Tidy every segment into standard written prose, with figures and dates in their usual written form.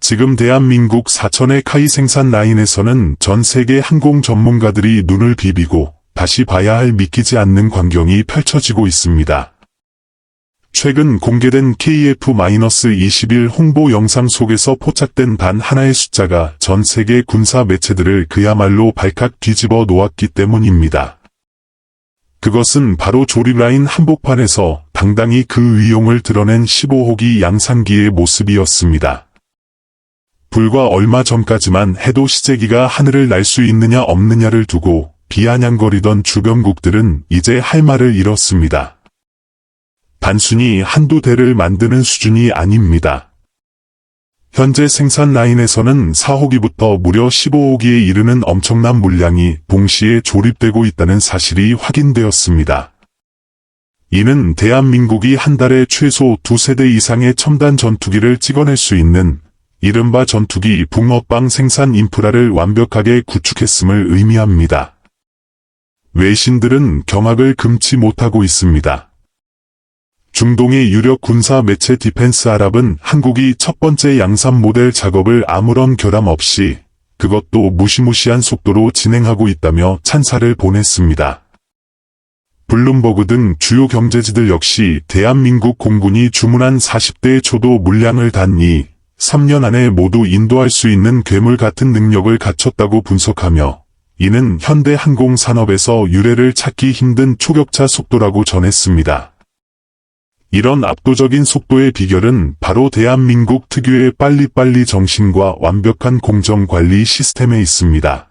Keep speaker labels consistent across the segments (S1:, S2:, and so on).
S1: 지금 대한민국 사천의 카이 생산 라인에서는 전 세계 항공 전문가들이 눈을 비비고 다시 봐야 할 믿기지 않는 광경이 펼쳐지고 있습니다. 최근 공개된 KF-21 홍보 영상 속에서 포착된 단 하나의 숫자가 전 세계 군사 매체들을 그야말로 발칵 뒤집어 놓았기 때문입니다. 그것은 바로 조립라인 한복판에서 당당히 그 위용을 드러낸 15호기 양산기의 모습이었습니다. 불과 얼마 전까지만 해도 시제기가 하늘을 날 수 있느냐 없느냐를 두고 비아냥거리던 주변국들은 이제 할 말을 잃었습니다. 단순히 한두 대를 만드는 수준이 아닙니다. 현재 생산 라인에서는 4호기부터 무려 15호기에 이르는 엄청난 물량이 동시에 조립되고 있다는 사실이 확인되었습니다. 이는 대한민국이 한 달에 최소 2세대 이상의 첨단 전투기를 찍어낼 수 있는 이른바 전투기 붕어빵 생산 인프라를 완벽하게 구축했음을 의미합니다. 외신들은 경악을 금치 못하고 있습니다. 중동의 유력 군사 매체 디펜스 아랍은 한국이 첫 번째 양산 모델 작업을 아무런 결함 없이 그것도 무시무시한 속도로 진행하고 있다며 찬사를 보냈습니다. 블룸버그 등 주요 경제지들 역시 대한민국 공군이 주문한 40대의 초도 물량을 단 3년 안에 모두 인도할 수 있는 괴물 같은 능력을 갖췄다고 분석하며 이는 현대 항공산업에서 유례를 찾기 힘든 초격차 속도라고 전했습니다. 이런 압도적인 속도의 비결은 바로 대한민국 특유의 빨리빨리 정신과 완벽한 공정관리 시스템에 있습니다.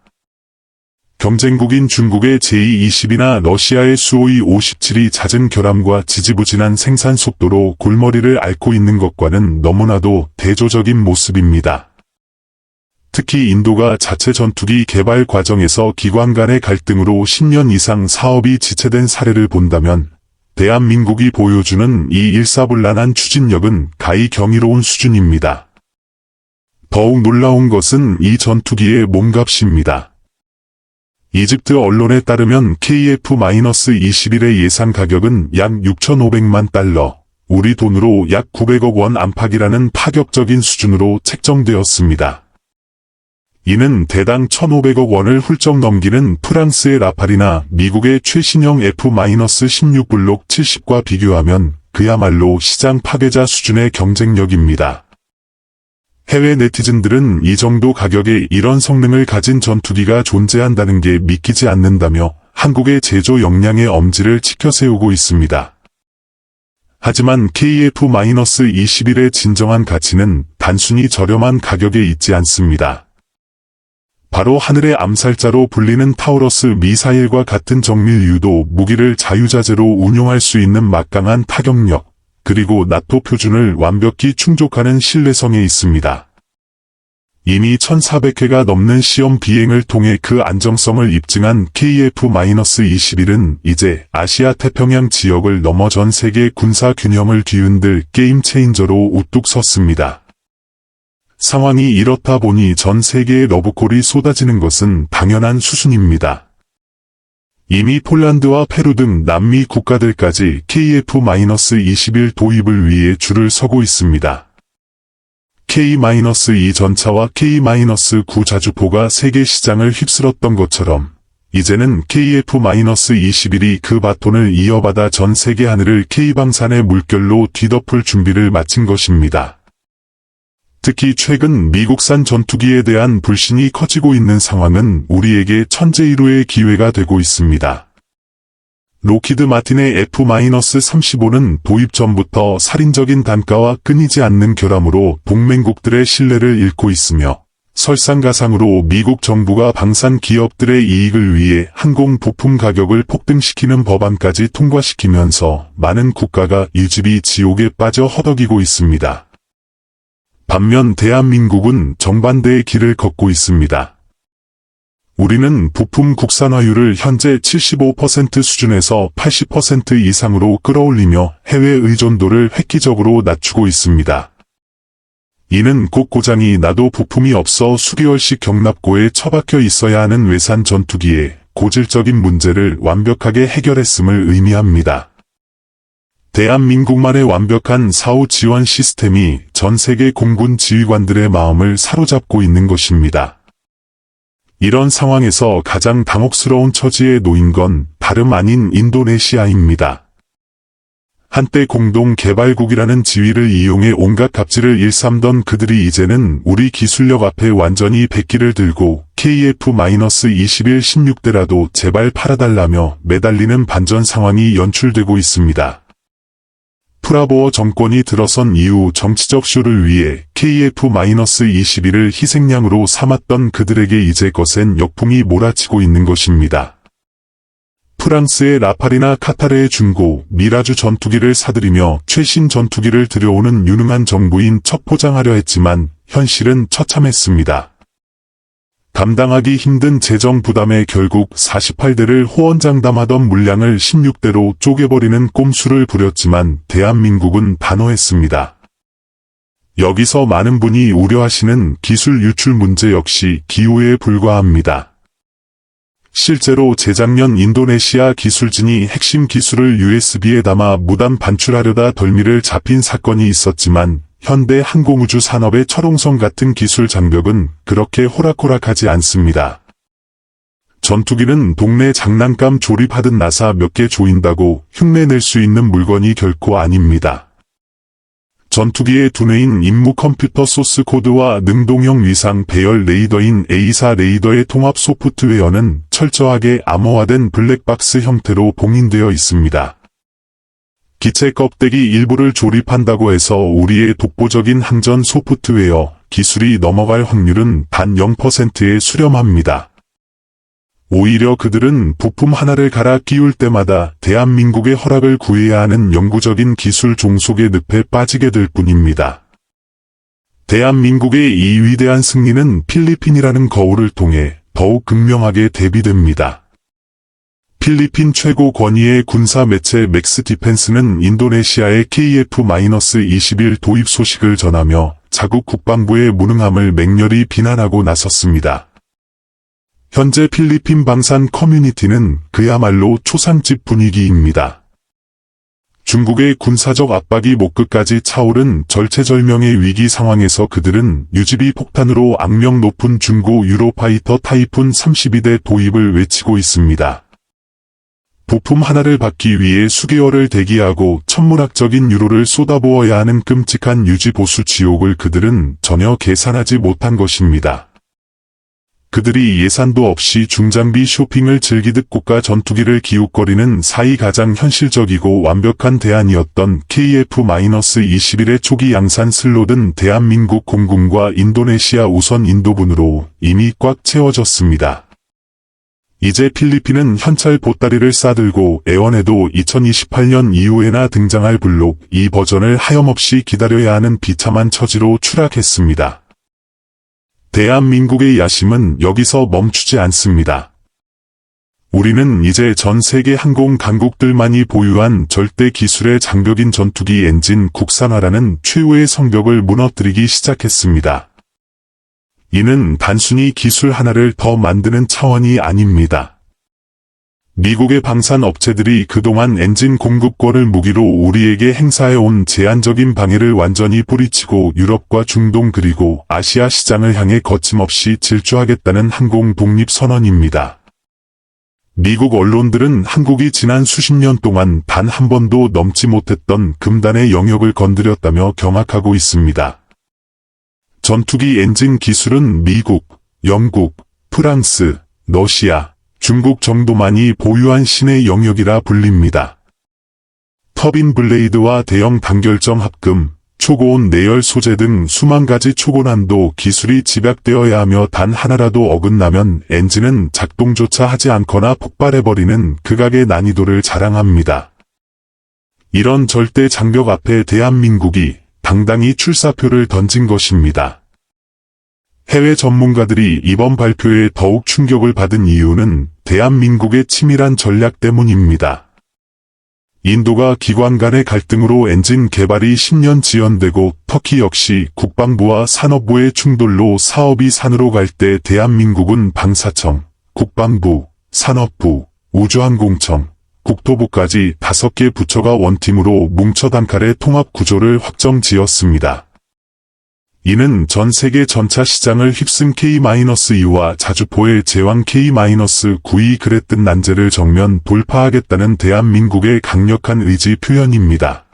S1: 경쟁국인 중국의 제220이나 러시아의 수호이 57이 잦은 결함과 지지부진한 생산 속도로 골머리를 앓고 있는 것과는 너무나도 대조적인 모습입니다. 특히 인도가 자체 전투기 개발 과정에서 기관 간의 갈등으로 10년 이상 사업이 지체된 사례를 본다면 대한민국이 보여주는 이 일사불란한 추진력은 가히 경이로운 수준입니다. 더욱 놀라운 것은 이 전투기의 몸값입니다. 이집트 언론에 따르면 KF-21의 예상 가격은 약 6,500만 달러, 우리 돈으로 약 900억 원 안팎이라는 파격적인 수준으로 책정되었습니다. 이는 대당 1,500억 원을 훌쩍 넘기는 프랑스의 라팔이나 미국의 최신형 F-16 블록 70과 비교하면 그야말로 시장 파괴자 수준의 경쟁력입니다. 해외 네티즌들은 이 정도 가격에 이런 성능을 가진 전투기가 존재한다는 게 믿기지 않는다며 한국의 제조 역량의 엄지를 치켜세우고 있습니다. 하지만 KF-21의 진정한 가치는 단순히 저렴한 가격에 있지 않습니다. 바로 하늘의 암살자로 불리는 타우러스 미사일과 같은 정밀 유도 무기를 자유자재로 운용할 수 있는 막강한 타격력, 그리고 나토 표준을 완벽히 충족하는 신뢰성에 있습니다. 이미 1,400회가 넘는 시험 비행을 통해 그 안정성을 입증한 KF-21은 이제 아시아 태평양 지역을 넘어 전 세계 군사 균형을 뒤흔들 게임 체인저로 우뚝 섰습니다. 상황이 이렇다 보니 전 세계의 러브콜이 쏟아지는 것은 당연한 수순입니다. 이미 폴란드와 페루 등 남미 국가들까지 KF-21 도입을 위해 줄을 서고 있습니다. K-2 전차와 K-9 자주포가 세계 시장을 휩쓸었던 것처럼 이제는 KF-21이 그 바톤을 이어받아 전 세계 하늘을 K방산의 물결로 뒤덮을 준비를 마친 것입니다. 특히 최근 미국산 전투기에 대한 불신이 커지고 있는 상황은 우리에게 천재일우의 기회가 되고 있습니다. 로키드 마틴의 F-35는 도입 전부터 살인적인 단가와 끊이지 않는 결함으로 동맹국들의 신뢰를 잃고 있으며 설상가상으로 미국 정부가 방산 기업들의 이익을 위해 항공 부품 가격을 폭등시키는 법안까지 통과시키면서 많은 국가가 이 집이 지옥에 빠져 허덕이고 있습니다. 반면 대한민국은 정반대의 길을 걷고 있습니다. 우리는 부품 국산화율을 현재 75% 수준에서 80% 이상으로 끌어올리며 해외 의존도를 획기적으로 낮추고 있습니다. 이는 곧 고장이 나도 부품이 없어 수개월씩 경납고에 처박혀 있어야 하는 외산 전투기의 고질적인 문제를 완벽하게 해결했음을 의미합니다. 대한민국만의 완벽한 사후 지원 시스템이 전 세계 공군 지휘관들의 마음을 사로잡고 있는 것입니다. 이런 상황에서 가장 당혹스러운 처지에 놓인 건 다름 아닌 인도네시아입니다. 한때 공동개발국이라는 지위를 이용해 온갖 갑질을 일삼던 그들이 이제는 우리 기술력 앞에 완전히 백기를 들고 KF-21 16대라도 제발 팔아달라며 매달리는 반전 상황이 연출되고 있습니다. 프라보어 정권이 들어선 이후 정치적 쇼를 위해 KF-21을 희생양으로 삼았던 그들에게 이제 거센 역풍이 몰아치고 있는 것입니다. 프랑스의 라팔이나 카타르의 중고, 미라주 전투기를 사들이며 최신 전투기를 들여오는 유능한 정부인 첩보장하려 했지만 현실은 처참했습니다. 감당하기 힘든 재정 부담에 결국 48대를 호언장담하던 물량을 16대로 쪼개버리는 꼼수를 부렸지만 대한민국은 단호했습니다. 여기서 많은 분이 우려하시는 기술 유출 문제 역시 기우에 불과합니다. 실제로 재작년 인도네시아 기술진이 핵심 기술을 USB에 담아 무단 반출하려다 덜미를 잡힌 사건이 있었지만 현대 항공우주 산업의 철옹성 같은 기술 장벽은 그렇게 호락호락하지 않습니다. 전투기는 동네 장난감 조립하듯 나사 몇 개 조인다고 흉내낼 수 있는 물건이 결코 아닙니다. 전투기의 두뇌인 임무 컴퓨터 소스 코드와 능동형 위상 배열 레이더인 A4 레이더의 통합 소프트웨어는 철저하게 암호화된 블랙박스 형태로 봉인되어 있습니다. 기체 껍데기 일부를 조립한다고 해서 우리의 독보적인 항전 소프트웨어 기술이 넘어갈 확률은 단 0%에 수렴합니다. 오히려 그들은 부품 하나를 갈아 끼울 때마다 대한민국의 허락을 구해야 하는 영구적인 기술 종속의 늪에 빠지게 될 뿐입니다. 대한민국의 이 위대한 승리는 필리핀이라는 거울을 통해 더욱 극명하게 대비됩니다. 필리핀 최고 권위의 군사 매체 맥스 디펜스는 인도네시아의 KF-21 도입 소식을 전하며 자국 국방부의 무능함을 맹렬히 비난하고 나섰습니다. 현재 필리핀 방산 커뮤니티는 그야말로 초상집 분위기입니다. 중국의 군사적 압박이 목끝까지 차오른 절체절명의 위기 상황에서 그들은 유지비 폭탄으로 악명 높은 중고 유로파이터 타이푼 32대 도입을 외치고 있습니다. 부품 하나를 받기 위해 수개월을 대기하고 천문학적인 유로를 쏟아부어야 하는 끔찍한 유지보수 지옥을 그들은 전혀 계산하지 못한 것입니다. 그들이 예산도 없이 중장비 쇼핑을 즐기듯 고가 전투기를 기웃거리는 사이 가장 현실적이고 완벽한 대안이었던 KF-21의 초기 양산 슬롯은 대한민국 공군과 인도네시아 우선 인도분으로 이미 꽉 채워졌습니다. 이제 필리핀은 현찰 보따리를 싸들고 애원해도 2028년 이후에나 등장할 블록 2 버전을 하염없이 기다려야 하는 비참한 처지로 추락했습니다. 대한민국의 야심은 여기서 멈추지 않습니다. 우리는 이제 전 세계 항공 강국들만이 보유한 절대 기술의 장벽인 전투기 엔진 국산화라는 최후의 성벽을 무너뜨리기 시작했습니다. 이는 단순히 기술 하나를 더 만드는 차원이 아닙니다. 미국의 방산 업체들이 그동안 엔진 공급권을 무기로 우리에게 행사해온 제한적인 방해를 완전히 뿌리치고 유럽과 중동 그리고 아시아 시장을 향해 거침없이 질주하겠다는 항공 독립 선언입니다. 미국 언론들은 한국이 지난 수십 년 동안 단 한 번도 넘지 못했던 금단의 영역을 건드렸다며 경악하고 있습니다. 전투기 엔진 기술은 미국, 영국, 프랑스, 러시아, 중국 정도만이 보유한 신의 영역이라 불립니다. 터빈 블레이드와 대형 단결점 합금, 초고온 내열 소재 등 수만 가지 초고난도 기술이 집약되어야 하며 단 하나라도 어긋나면 엔진은 작동조차 하지 않거나 폭발해버리는 극악의 난이도를 자랑합니다. 이런 절대 장벽 앞에 대한민국이 당당히 출사표를 던진 것입니다. 해외 전문가들이 이번 발표에 더욱 충격을 받은 이유는 대한민국의 치밀한 전략 때문입니다. 인도가 기관 간의 갈등으로 엔진 개발이 10년 지연되고 터키 역시 국방부와 산업부의 충돌로 사업이 산으로 갈 때 대한민국은 방사청, 국방부, 산업부, 우주항공청, 국토부까지 5개 부처가 원팀으로 뭉쳐 단칼에 통합 구조를 확정지었습니다. 이는 전 세계 전차 시장을 휩쓴 K-2와 자주포의 제왕 K-9이 그랬듯 난제를 정면 돌파하겠다는 대한민국의 강력한 의지 표현입니다.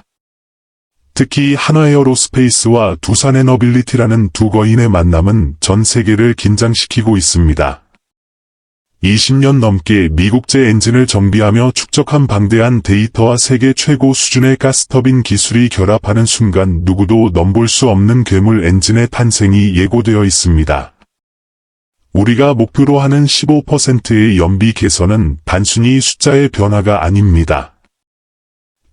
S1: 특히 한화에어로스페이스와 두산에너빌리티라는 두 거인의 만남은 전 세계를 긴장시키고 있습니다. 20년 넘게 미국제 엔진을 정비하며 축적한 방대한 데이터와 세계 최고 수준의 가스터빈 기술이 결합하는 순간 누구도 넘볼 수 없는 괴물 엔진의 탄생이 예고되어 있습니다. 우리가 목표로 하는 15%의 연비 개선은 단순히 숫자의 변화가 아닙니다.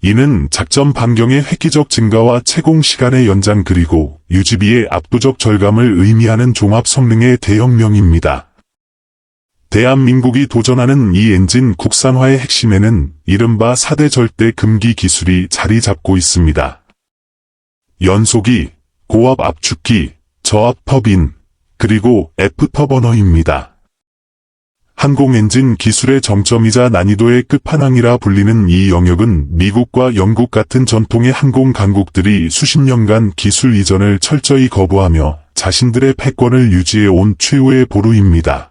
S1: 이는 작전 반경의 획기적 증가와 채공 시간의 연장 그리고 유지비의 압도적 절감을 의미하는 종합 성능의 대혁명입니다. 대한민국이 도전하는 이 엔진 국산화의 핵심에는 이른바 4대 절대 금기 기술이 자리 잡고 있습니다. 연소기, 고압 압축기, 저압 터빈, 그리고 F터버너입니다. 항공엔진 기술의 정점이자 난이도의 끝판왕이라 불리는 이 영역은 미국과 영국 같은 전통의 항공 강국들이 수십 년간 기술 이전을 철저히 거부하며 자신들의 패권을 유지해온 최후의 보루입니다.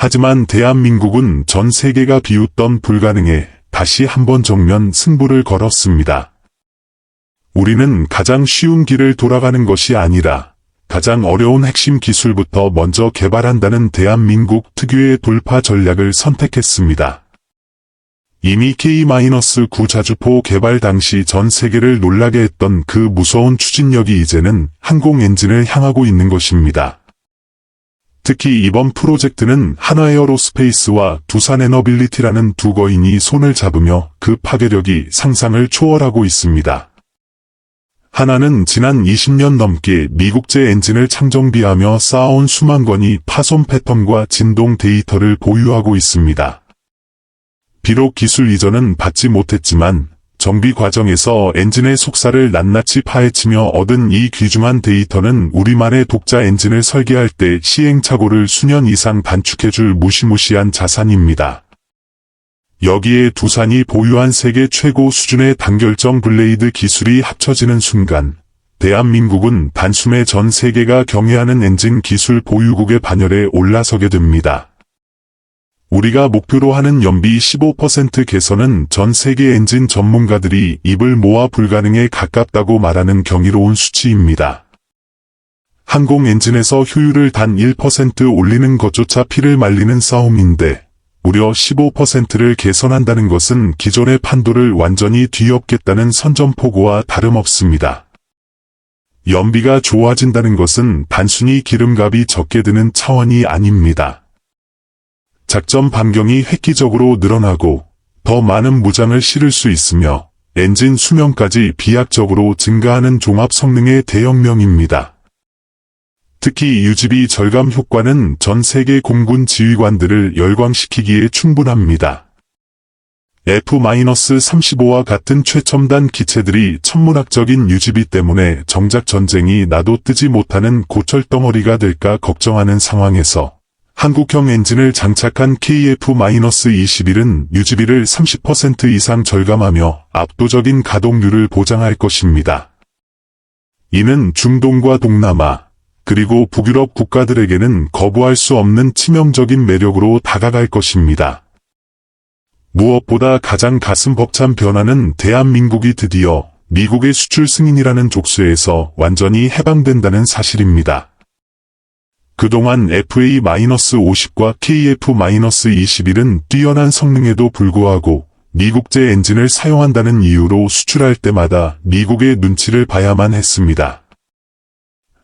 S1: 하지만 대한민국은 전 세계가 비웃던 불가능에 다시 한번 정면 승부를 걸었습니다. 우리는 가장 쉬운 길을 돌아가는 것이 아니라 가장 어려운 핵심 기술부터 먼저 개발한다는 대한민국 특유의 돌파 전략을 선택했습니다. 이미 K-9 자주포 개발 당시 전 세계를 놀라게 했던 그 무서운 추진력이 이제는 항공 엔진을 향하고 있는 것입니다. 특히 이번 프로젝트는 한화에어로스페이스와 두산에너빌리티라는 두 거인이 손을 잡으며 그 파괴력이 상상을 초월하고 있습니다. 하나는 지난 20년 넘게 미국제 엔진을 창정비하며 쌓아온 수만 건의 파손 패턴과 진동 데이터를 보유하고 있습니다. 비록 기술 이전은 받지 못했지만 정비 과정에서 엔진의 속살을 낱낱이 파헤치며 얻은 이 귀중한 데이터는 우리만의 독자 엔진을 설계할 때 시행착오를 수년 이상 단축해줄 무시무시한 자산입니다. 여기에 두산이 보유한 세계 최고 수준의 단결정 블레이드 기술이 합쳐지는 순간 대한민국은 단숨에 전 세계가 경애하는 엔진 기술 보유국의 반열에 올라서게 됩니다. 우리가 목표로 하는 연비 15% 개선은 전 세계 엔진 전문가들이 입을 모아 불가능에 가깝다고 말하는 경이로운 수치입니다. 항공 엔진에서 효율을 단 1% 올리는 것조차 피를 말리는 싸움인데 무려 15%를 개선한다는 것은 기존의 판도를 완전히 뒤엎겠다는 선전포고와 다름없습니다. 연비가 좋아진다는 것은 단순히 기름값이 적게 드는 차원이 아닙니다. 작전 반경이 획기적으로 늘어나고 더 많은 무장을 실을 수 있으며 엔진 수명까지 비약적으로 증가하는 종합 성능의 대혁명입니다. 특히 유지비 절감 효과는 전 세계 공군 지휘관들을 열광시키기에 충분합니다. F-35와 같은 최첨단 기체들이 천문학적인 유지비 때문에 정작 전쟁이 나도 뜨지 못하는 고철덩어리가 될까 걱정하는 상황에서 한국형 엔진을 장착한 KF-21은 유지비를 30% 이상 절감하며 압도적인 가동률을 보장할 것입니다. 이는 중동과 동남아, 그리고 북유럽 국가들에게는 거부할 수 없는 치명적인 매력으로 다가갈 것입니다. 무엇보다 가장 가슴 벅찬 변화는 대한민국이 드디어 미국의 수출 승인이라는 족쇄에서 완전히 해방된다는 사실입니다. 그동안 FA-50과 KF-21은 뛰어난 성능에도 불구하고 미국제 엔진을 사용한다는 이유로 수출할 때마다 미국의 눈치를 봐야만 했습니다.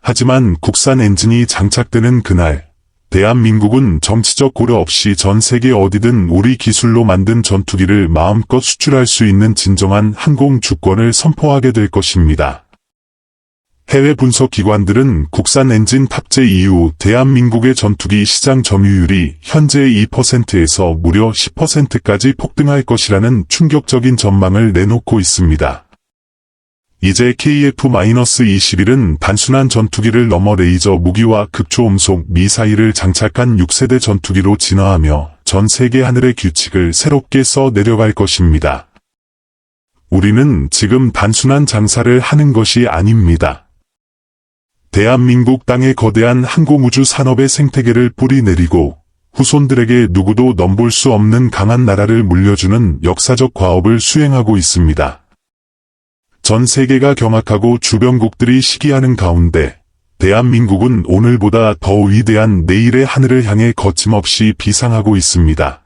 S1: 하지만 국산 엔진이 장착되는 그날, 대한민국은 정치적 고려 없이 전 세계 어디든 우리 기술로 만든 전투기를 마음껏 수출할 수 있는 진정한 항공 주권을 선포하게 될 것입니다. 해외 분석 기관들은 국산 엔진 탑재 이후 대한민국의 전투기 시장 점유율이 현재의 2%에서 무려 10%까지 폭등할 것이라는 충격적인 전망을 내놓고 있습니다. 이제 KF-21은 단순한 전투기를 넘어 레이저 무기와 극초음속 미사일을 장착한 6세대 전투기로 진화하며 전 세계 하늘의 규칙을 새롭게 써 내려갈 것입니다. 우리는 지금 단순한 장사를 하는 것이 아닙니다. 대한민국 땅에 거대한 항공우주 산업의 생태계를 뿌리내리고 후손들에게 누구도 넘볼 수 없는 강한 나라를 물려주는 역사적 과업을 수행하고 있습니다. 전 세계가 경악하고 주변국들이 시기하는 가운데 대한민국은 오늘보다 더 위대한 내일의 하늘을 향해 거침없이 비상하고 있습니다.